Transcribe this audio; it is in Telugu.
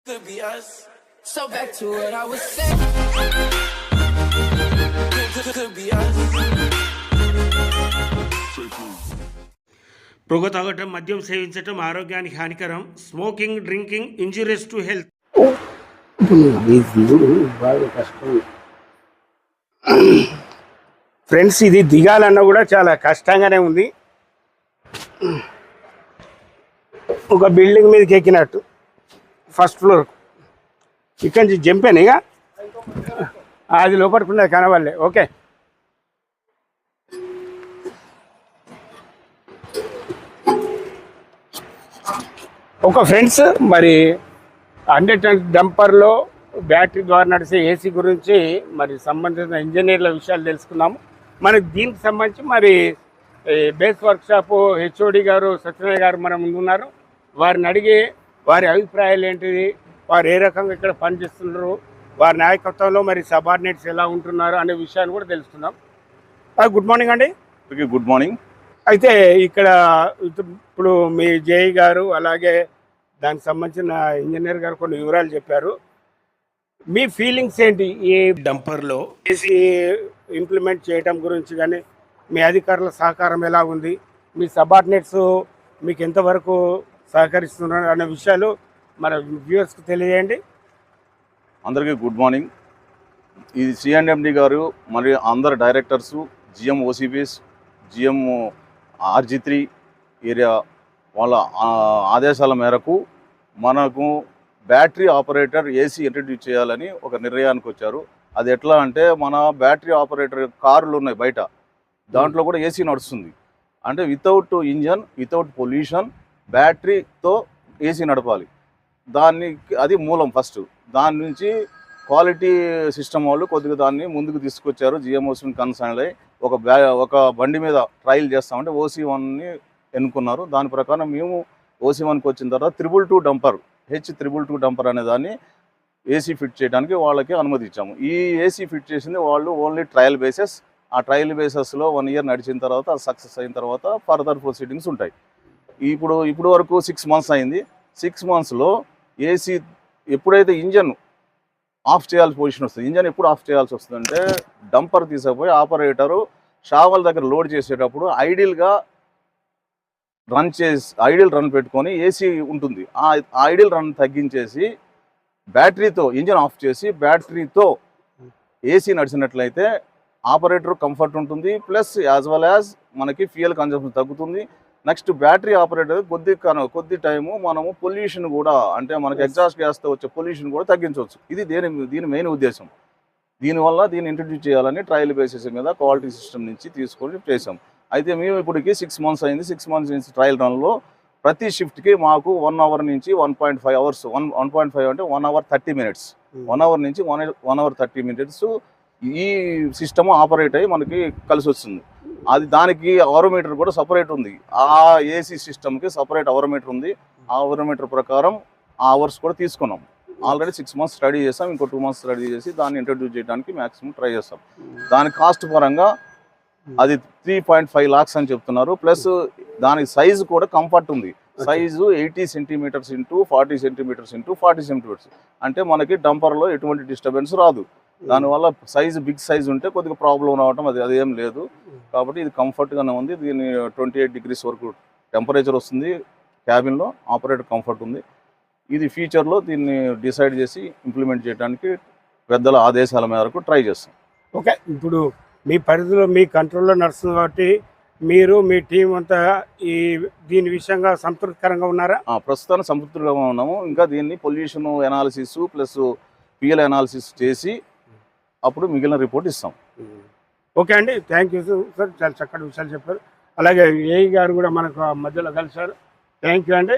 Could be us. So back to what I was saying. Could be us. పొగ తాగటం, మద్యం సేవించటం ఆరోగ్యానికి హానికరం. Smoking, drinking injurious to health. Friends, ఇది దిగాలన్నా కూడా చాలా కష్టంగానే ఉంది. ఒక బిల్డింగ్ మీదకి ఎక్కినట్టు ఫస్ట్ ఫ్లోర్ ఇక్కడి నుంచి జంపేను. ఇక అది లోపడుకున్నది కనవాలే. ఓకే, ఒక ఫ్రెండ్స్ మరి 100 టన్స్ డంపర్లో బ్యాటరీ ద్వారా నడిచే ఏసీ గురించి మరి సంబంధించిన ఇంజనీర్ల విషయాలు తెలుసుకున్నాము. మనకి దీనికి సంబంధించి మరి బేస్ వర్క్షాప్ హెచ్ఓడి గారు సత్యనారాయణ గారు మన ముందు ఉన్నారు. వారిని అడిగి వారి అభిప్రాయాలు ఏంటిది, వారు ఏ రకంగా ఇక్కడ పనిచేస్తున్నారు, వారి నాయకత్వంలో మరి సబార్డినేట్స్ ఎలా ఉంటున్నారు అనే విషయాన్ని కూడా తెలుసుకుందాం. గుడ్ మార్నింగ్ అండి. Good morning. అయితే ఇక్కడ ఇప్పుడు మీ జేఈ గారు అలాగే దానికి సంబంధించిన ఇంజనీర్ గారు కొన్ని వివరాలు చెప్పారు. మీ ఫీలింగ్స్ ఏంటి ఈ డంపర్లో ఏసీ ఇంప్లిమెంట్ చేయడం గురించి? కానీ మీ అధికారుల సహకారం ఎలా ఉంది, మీ సబార్డినేట్స్ మీకు ఎంతవరకు సహకరిస్తున్నారు అనే విషయాలు మన వ్యూవర్స్కి తెలియజేయండి. అందరికీ గుడ్ మార్నింగ్. ఇది సిఎండ్ఎండి గారు మరియు అందరు directors, GM ఓసీపీస్, GM RG3 area వాళ్ళ ఆదేశాల మేరకు మనకు బ్యాటరీ ఆపరేటర్ ఏసీ ఇంట్రడ్యూస్ చేయాలని ఒక నిర్ణయానికి వచ్చారు. అది ఎట్లా అంటే, మన బ్యాటరీ ఆపరేటర్ కార్లు ఉన్నాయి బయట, దాంట్లో కూడా ఏసీ నడుస్తుంది. అంటే వితౌట్ ఇంజన్, వితౌట్ పొల్యూషన్, బ్యాటరీతో ఏసీ నడపాలి. అది మూలం ఫస్ట్. దాని నుంచి క్వాలిటీ సిస్టమ్ వాళ్ళు కొద్దిగా దాన్ని ముందుకు తీసుకొచ్చారు. జిఎంఓసీని కన్సర్న్ అయ్యి ఒక బండి మీద ట్రయల్ చేస్తామంటే OC1ని ఎన్నుకున్నారు. దాని ప్రకారం మేము OC1కి వచ్చిన తర్వాత 222 డంపర్, H222 డంపర్ అనే దాన్ని ఏసీ ఫిట్ చేయడానికి వాళ్ళకి అనుమతి ఇచ్చాము. ఈ ఏసీ ఫిట్ చేసింది వాళ్ళు ఓన్లీ ట్రయల్ బేసెస్. ఆ ట్రయల్ బేసెస్లో 1 ఇయర్ నడిచిన తర్వాత అది సక్సెస్ అయిన తర్వాత ఫర్దర్ ప్రొసీడింగ్స్ ఉంటాయి. ఇప్పుడు వరకు 6 మంత్స్ అయింది. 6 మంత్స్లో ఏసీ ఎప్పుడైతే ఇంజన్ ఆఫ్ చేయాల్సిన పొజిషన్ వస్తుంది, ఇంజన్ ఎప్పుడు ఆఫ్ చేయాల్సి వస్తుందంటే, డంపర్ తీసుకుపోయి ఆపరేటరు షావల్ దగ్గర లోడ్ చేసేటప్పుడు ఐడిల్ రన్ పెట్టుకొని ఏసీ ఉంటుంది. ఆ ఐడిల్ రన్ తగ్గించేసి బ్యాటరీతో ఇంజన్ ఆఫ్ చేసి బ్యాటరీతో ఏసీ నడిచినట్లయితే ఆపరేటర్ కంఫర్ట్ ఉంటుంది, ప్లస్ యాజ్ వెల్ యాజ్ మనకి ఫ్యూయల్ కన్జంప్షన్ తగ్గుతుంది. నెక్స్ట్ బ్యాటరీ ఆపరేటర్ కొద్ది టైము మనము పొల్యూషన్ కూడా, అంటే మనకి ఎగ్జాస్ట్ గ్యాస్తో వచ్చే పొల్యూషన్ కూడా తగ్గించవచ్చు. ఇది దీని మెయిన్ ఉద్దేశం. దీనివల్ల దీన్ని ఇంట్రడ్యూస్ చేయాలని ట్రయల్ బేసిస్ మీద క్వాలిటీ సిస్టమ్ నుంచి తీసుకొని చేసాం. అయితే మేము ఇప్పటికి 6 మంత్స్ అయింది. 6 మంత్స్ నుంచి ట్రయల్ రన్లో ప్రతి షిఫ్ట్కి మాకు 1 అవర్ నుంచి 1.5 అవర్స్, 1.5 అంటే 1 అవర్ 30 మినిట్స్, 1 అవర్ నుంచి 1 అవర్ 30 మినిట్స్ ఈ సిస్టమ్ ఆపరేట్ అయ్యి మనకి కలిసి వస్తుంది. దానికి అవరోమీటర్ కూడా సపరేట్ ఉంది. ఆ ఏసీ సిస్టమ్కి సపరేట్ అవరోమీటర్ ఉంది. ఆ అవరోమీటర్ ప్రకారం ఆ అవర్స్ కూడా తీసుకున్నాం. ఆల్రెడీ 6 మంత్స్ స్టడీ చేస్తాం. ఇంకో 2 మంత్స్ స్టడీ చేసి దాన్ని ఇంట్రడ్యూస్ చేయడానికి మ్యాక్సిమం ట్రై చేస్తాం. దాని కాస్ట్ పరంగా అది 3.5 lakhs అని చెప్తున్నారు. ప్లస్ దానికి సైజు కూడా కంఫర్ట్ ఉంది. Size 80 centimetres into 40 centimetres into 40 centimetres, అంటే మనకి డంపర్లో ఎటువంటి డిస్టర్బెన్స్ రాదు. దానివల్ల బిగ్ సైజ్ ఉంటే కొద్దిగా ప్రాబ్లం రావటం అదేం లేదు. కాబట్టి ఇది కంఫర్ట్గానే ఉంది. దీని 28 degrees వరకు టెంపరేచర్ వస్తుంది. క్యాబిన్లో ఆపరేటర్ కంఫర్ట్ ఉంది. ఇది ఫ్యూచర్లో దీన్ని డిసైడ్ చేసి ఇంప్లిమెంట్ చేయడానికి పెద్దల ఆదేశాల మేరకు ట్రై చేస్తాం. ఓకే, ఇప్పుడు మీ పరిధిలో మీ కంట్రోల్లో నడుస్తుంది కాబట్టి మీరు మీ టీం అంతా దీని విషయంగా సంతృప్తికరంగా ఉన్నారా? ప్రస్తుతానికి సంతృప్తిగా ఉన్నాము. ఇంకా దీన్ని pollution analysis plus P L analysis చేసి అప్పుడు మిగిలిన రిపోర్ట్ ఇస్తాం. ఓకే అండి, థ్యాంక్ యూ సార్, చాలా చక్కటి విషయాలు చెప్పారు. అలాగే ఏఈ గారు కూడా మనకు మధ్యలో కలిశారు. థ్యాంక్ యూ అండి.